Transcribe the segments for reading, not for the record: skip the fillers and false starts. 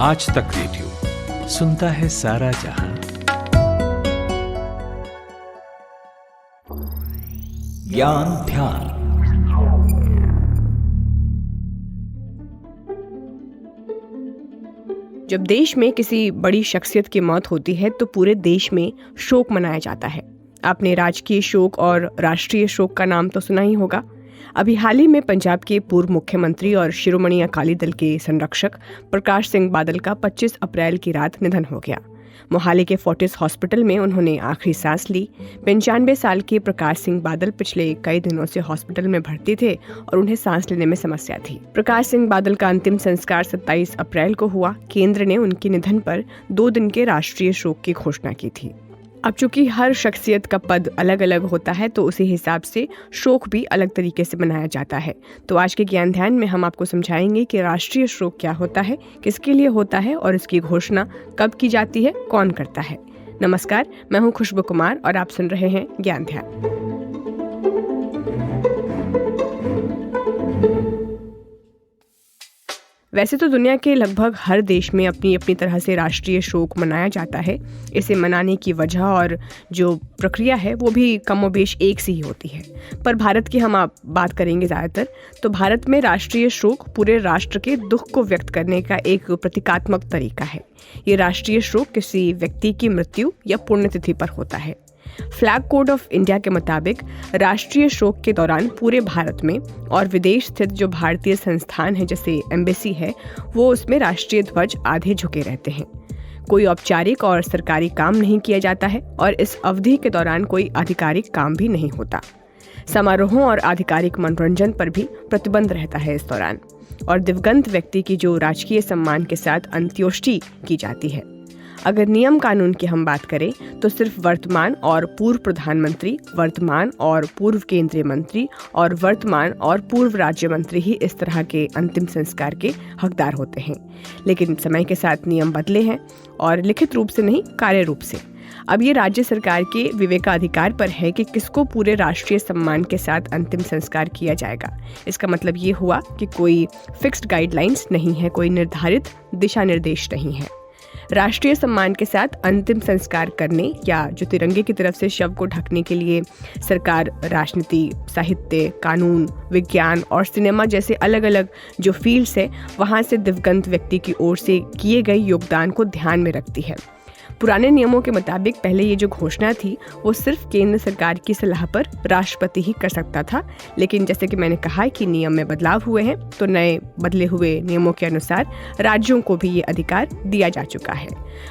आज तक रेडियो सुनता है सारा जहां। ज्ञान ध्यान। जब देश में किसी बड़ी शख्सियत की मौत होती है तो पूरे देश में शोक मनाया जाता है। आपने राजकीय शोक और राष्ट्रीय शोक का नाम तो सुना ही होगा। अभी हाल ही में पंजाब के पूर्व मुख्यमंत्री और शिरोमणि अकाली दल के संरक्षक प्रकाश सिंह बादल का 25 अप्रैल की रात निधन हो गया। मोहाली के फोर्टिस हॉस्पिटल में उन्होंने आखिरी सांस ली। 95 साल के प्रकाश सिंह बादल पिछले कई दिनों से हॉस्पिटल में भर्ती थे और उन्हें सांस लेने में समस्या थी। प्रकाश सिंह बादल का अंतिम संस्कार 27 अप्रैल को हुआ। केंद्र ने उनके निधन पर 2 दिन के राष्ट्रीय शोक की घोषणा की थी। अब चूंकि हर शख्सियत का पद अलग अलग होता है तो उसी हिसाब से शोक भी अलग तरीके से मनाया जाता है। तो आज के ज्ञान ध्यान में हम आपको समझाएंगे कि राष्ट्रीय शोक क्या होता है, किसके लिए होता है और इसकी घोषणा कब की जाती है, कौन करता है। नमस्कार, मैं हूं खुशबू कुमार और आप सुन रहे हैं ज्ञान ध्यान। वैसे तो दुनिया के लगभग हर देश में अपनी अपनी तरह से राष्ट्रीय शोक मनाया जाता है। इसे मनाने की वजह और जो प्रक्रिया है वो भी कमोबेश एक सी ही होती है। पर भारत की हम आप बात करेंगे ज़्यादातर, तो भारत में राष्ट्रीय शोक पूरे राष्ट्र के दुख को व्यक्त करने का एक प्रतीकात्मक तरीका है। ये राष्ट्रीय शोक किसी व्यक्ति की मृत्यु या पुण्यतिथि पर होता है। फ्लैग कोड ऑफ इंडिया के मुताबिक राष्ट्रीय शोक के दौरान पूरे भारत में और विदेश स्थित जो भारतीय संस्थान है जैसे एम्बेसी है, वो उसमें राष्ट्रीय ध्वज आधे झुके रहते हैं। कोई औपचारिक और सरकारी काम नहीं किया जाता है और इस अवधि के दौरान कोई आधिकारिक काम भी नहीं होता। समारोहों और आधिकारिक मनोरंजन पर भी प्रतिबंध रहता है इस दौरान। और दिवंगत व्यक्ति की जो राजकीय सम्मान के साथ अंत्योष्टि की जाती है। अगर नियम कानून की हम बात करें तो सिर्फ वर्तमान और पूर्व प्रधानमंत्री, वर्तमान और पूर्व केंद्रीय मंत्री और वर्तमान और पूर्व राज्य मंत्री ही इस तरह के अंतिम संस्कार के हकदार होते हैं। लेकिन समय के साथ नियम बदले हैं और लिखित रूप से नहीं, कार्य रूप से। अब ये राज्य सरकार के विवेकाधिकार पर है कि किसको पूरे राष्ट्रीय सम्मान के साथ अंतिम संस्कार किया जाएगा। इसका मतलब ये हुआ कि कोई फिक्स्ड गाइडलाइंस नहीं है, कोई निर्धारित दिशा निर्देश नहीं है। राष्ट्रीय सम्मान के साथ अंतिम संस्कार करने या जो तिरंगे की तरफ से शव को ढकने के लिए सरकार राजनीति, साहित्य, कानून, विज्ञान और सिनेमा जैसे अलग अलग जो फील्ड्स है वहाँ से दिवंगत व्यक्ति की ओर से किए गए योगदान को ध्यान में रखती है। पुराने नियमों के मुताबिक पहले ये जो घोषणा थी वो सिर्फ केंद्र सरकार की सलाह पर राष्ट्रपति ही कर सकता था। लेकिन जैसे कि मैंने कहा कि नियम में बदलाव हुए हैं तो नए बदले हुए नियमों के अनुसार राज्यों को भी ये अधिकार दिया जा चुका है।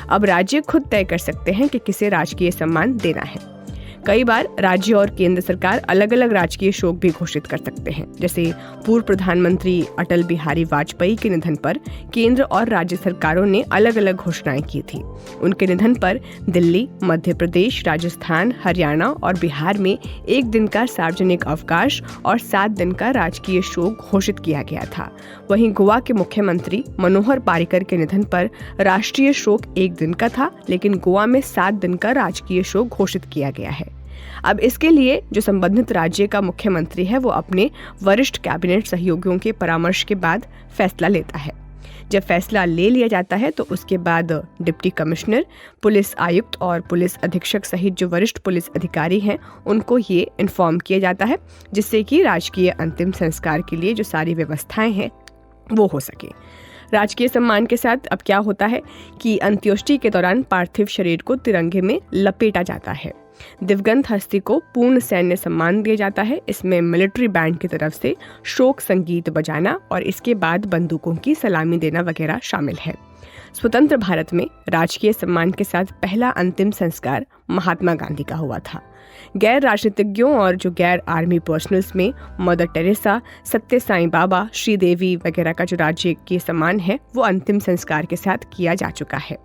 अब राज्य खुद तय कर सकते हैं कि किसे राजकीय सम्मान देना है। कई बार राज्य और केंद्र सरकार अलग अलग राजकीय शोक भी घोषित कर सकते हैं। जैसे पूर्व प्रधानमंत्री अटल बिहारी वाजपेयी के निधन पर केंद्र और राज्य सरकारों ने अलग अलग घोषणाएं की थी। उनके निधन पर दिल्ली, मध्य प्रदेश, राजस्थान, हरियाणा और बिहार में 1 दिन का सार्वजनिक अवकाश और 7 दिन का राजकीय शोक घोषित किया गया था। वहीं गोवा के मुख्यमंत्री मनोहर पारिकर के निधन पर राष्ट्रीय शोक 1 दिन का था, लेकिन गोवा में 7 दिन का राजकीय शोक घोषित किया गया है। अब इसके लिए जो संबंधित राज्य का मुख्यमंत्री है वो अपने वरिष्ठ कैबिनेट सहयोगियों के परामर्श के बाद फैसला लेता है। जब फैसला ले लिया जाता है तो उसके बाद डिप्टी कमिश्नर, पुलिस आयुक्त और पुलिस अधीक्षक सहित जो वरिष्ठ पुलिस अधिकारी हैं उनको ये इन्फॉर्म किया जाता है, जिससे कि राजकीय अंतिम संस्कार के लिए जो सारी व्यवस्थाएं हैं वो हो सके। राजकीय सम्मान के साथ अब क्या होता है कि अंत्योष्टि के दौरान पार्थिव शरीर को तिरंगे में लपेटा जाता है। दिवंगत हस्ती को पूर्ण सैन्य सम्मान दिया जाता है। इसमें मिलिट्री बैंड की तरफ से शोक संगीत बजाना और इसके बाद बंदूकों की सलामी देना वगैरह शामिल है। स्वतंत्र भारत में राजकीय सम्मान के साथ पहला अंतिम संस्कार महात्मा गांधी का हुआ था। गैर राजनीतिज्ञों और जो गैर आर्मी पर्सनल्स में मदर टेरेसा, सत्य साईं बाबा, श्रीदेवी वगैरह का जो राजकीय सम्मान है वो अंतिम संस्कार के साथ किया जा चुका है।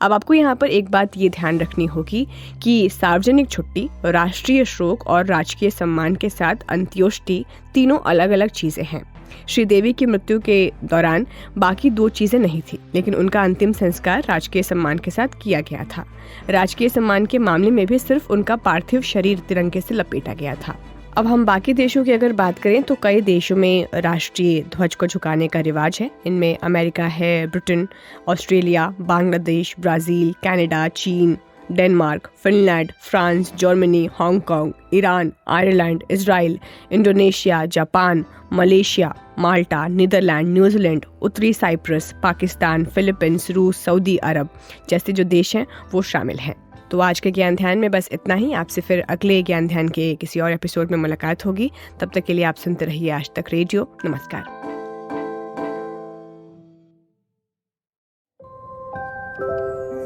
अब आपको यहाँ पर एक बात ये ध्यान रखनी होगी कि सार्वजनिक छुट्टी, राष्ट्रीय शोक और राजकीय सम्मान के साथ अंत्योष्टि तीनों अलग अलग चीजें हैं। श्रीदेवी की मृत्यु के दौरान बाकी 2 चीजें नहीं थी, लेकिन उनका अंतिम संस्कार राजकीय सम्मान के साथ किया गया था। राजकीय सम्मान के मामले में भी सिर्फ उनका पार्थिव शरीर तिरंगे से लपेटा गया था। अब हम बाकी देशों की अगर बात करें तो कई देशों में राष्ट्रीय ध्वज को झुकाने का रिवाज है। इनमें अमेरिका है, Britain, Australia, Bangladesh, Brazil, Canada, चीन, Denmark, Finland, France, Germany, Hong Kong, Iran, Ireland, Israel, Indonesia, Japan, Malaysia, Malta, Netherlands, New Zealand, उत्तरी साइप्रस, पाकिस्तान, फिलीपींस, रूस, सऊदी अरब जैसे जो देश हैं वो शामिल हैं। तो आज के ज्ञान ध्यान में बस इतना ही। आपसे फिर अगले ज्ञान ध्यान के किसी और एपिसोड में मुलाकात होगी। तब तक के लिए आप सुनते रहिए आज तक रेडियो। नमस्कार।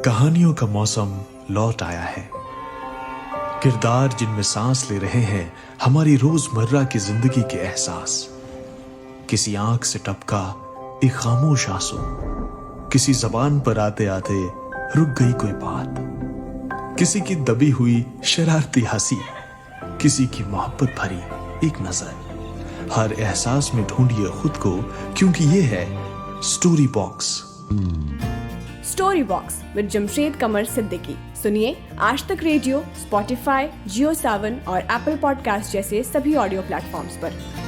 कहानियों का मौसम लौट आया है। किरदार जिनमें सांस ले रहे हैं हमारी रोजमर्रा की जिंदगी के एहसास। किसी आंख से टपका एक खामोश आंसू, किसी जबान पर आते आते रुक गई कोई बात, किसी की दबी हुई शरारती हंसी, किसी की मोहब्बत भरी एक नजर। हर एहसास में ढूंढिए खुद को, क्योंकि ये है story box. Story box with Jamshed Qamar Siddiqui. सुनिए आज तक रेडियो, स्पॉटिफाई, जियो सावन और एप्पल पॉडकास्ट जैसे सभी ऑडियो प्लेटफॉर्म्स पर।